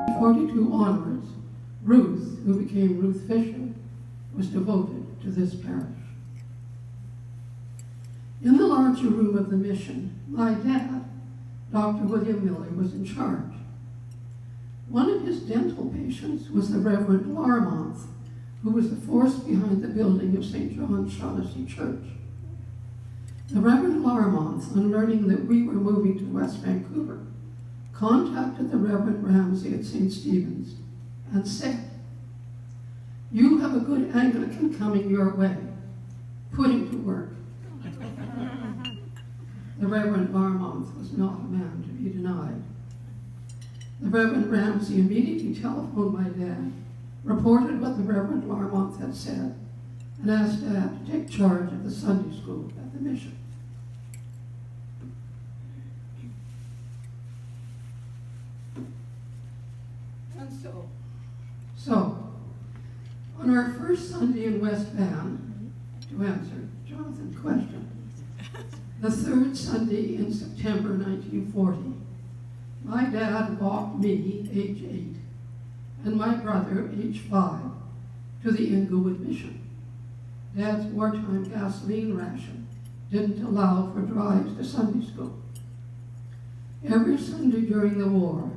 1942 onwards, Ruth, who became Ruth Fisher, was devoted to this parish. In the larger room of the mission, my dad, Dr. William Miller, was in charge. One of his dental patients was the Reverend Larmonth, who was the force behind the building of St. John Shaughnessy Church. The Reverend Larmonth, on learning that we were moving to West Vancouver, contacted the Reverend Ramsay at St. Stephen's and said, "You have a good Anglican coming your way. Put him to work." The Reverend Larmonth was not a man to be denied. The Reverend Ramsay immediately telephoned my dad, reported what the Reverend Larmonth had said, and asked Dad to take charge of the Sunday school at the mission. And so, on our first Sunday in West Van, to answer Jonathan's question, the third Sunday in September 1940, my dad walked me, age 8, and my brother, age 5, to the Inglewood Mission. Dad's wartime gasoline ration didn't allow for drives to Sunday school. Every Sunday during the war,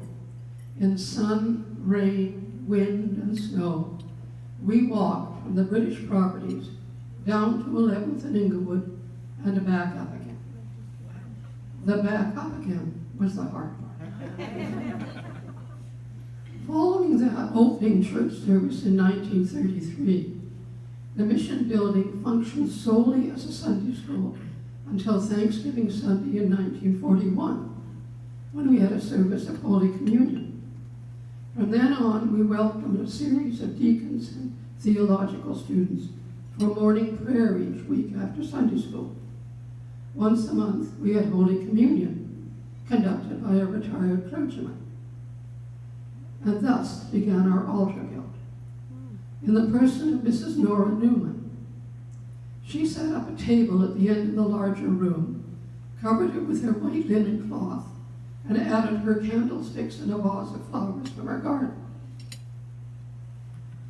in sun, rain, wind, and snow, we walked from the British properties down to 11th and Inglewood and back up again. The back up again was the hard part. Following that opening church service in 1933, the mission building functioned solely as a Sunday school until Thanksgiving Sunday in 1941, when we had a service of Holy Communion. From then on, we welcomed a series of deacons and theological students for morning prayer each week after Sunday school. Once a month, we had Holy Communion, conducted by a retired clergyman. And thus began our altar guild, in the person of Mrs. Nora Newman. She set up a table at the end of the larger room, covered it with her white linen cloth, and added her candlesticks and a vase of flowers from our garden.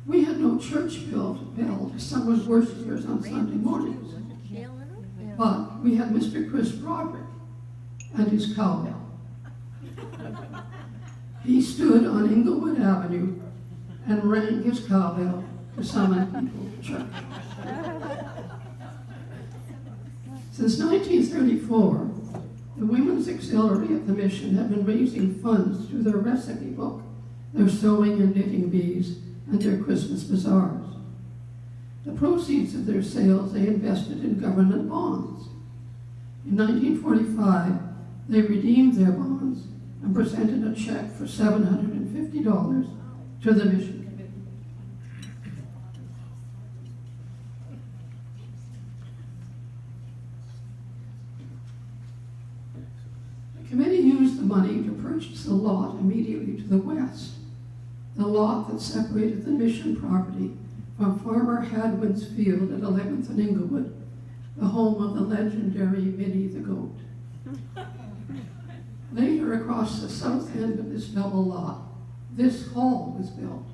We had no church bell to summon worshipers on Sunday mornings, but we had Mr. Chris Broderick and his cowbell. He stood on Inglewood Avenue and rang his cowbell to summon people to church. Since 1934, the Women's Auxiliary of the Mission have been raising funds through their recipe book, their sewing and knitting bees, and their Christmas bazaars. The proceeds of their sales they invested in government bonds. In 1945, they redeemed their bonds and presented a check for $750 to the mission committee. The committee used the money to purchase a lot immediately to the west, the lot that separated the mission property from Farmer Hadwin's field at 11th and Inglewood, the home of the legendary Minnie the Goat. Later, across the south end of this double lot, this hall was built.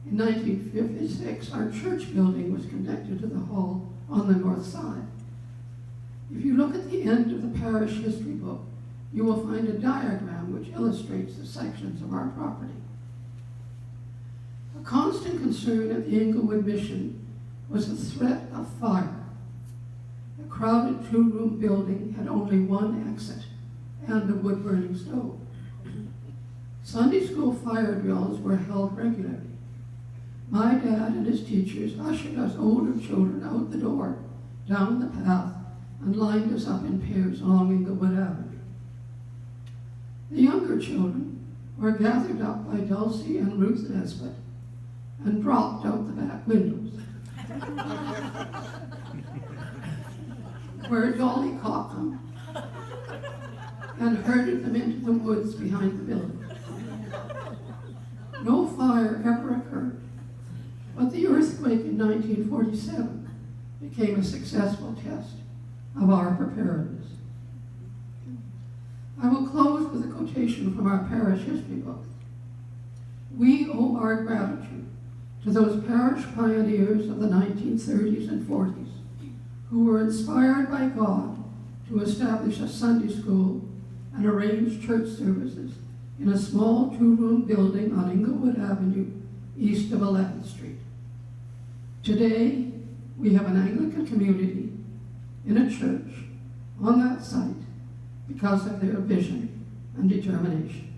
In 1956, our church building was connected to the hall on the north side. If you look at the end of the parish history book, you will find a diagram which illustrates the sections of our property. A constant concern at the Inglewood Mission was the threat of fire. The crowded two-room building had only one exit and a wood-burning stove. Sunday school fire drills were held regularly. My dad and his teachers ushered us older children out the door, down the path, and lined us up in pairs along Inglewood Avenue. The younger children were gathered up by Dulcie and Ruth Nesbitt and dropped out the back windows, where Dolly caught them and herded them into the woods behind the building. No fire ever occurred, but the earthquake in 1947 became a successful test of our preparedness. I will close with a quotation from our parish history book. We owe our gratitude to those parish pioneers of the 1930s and 40s who were inspired by God to establish a Sunday school and arrange church services in a small two-room building on Inglewood Avenue, east of 11th Street. Today, we have an Anglican community in a church on that site because of their vision and determination.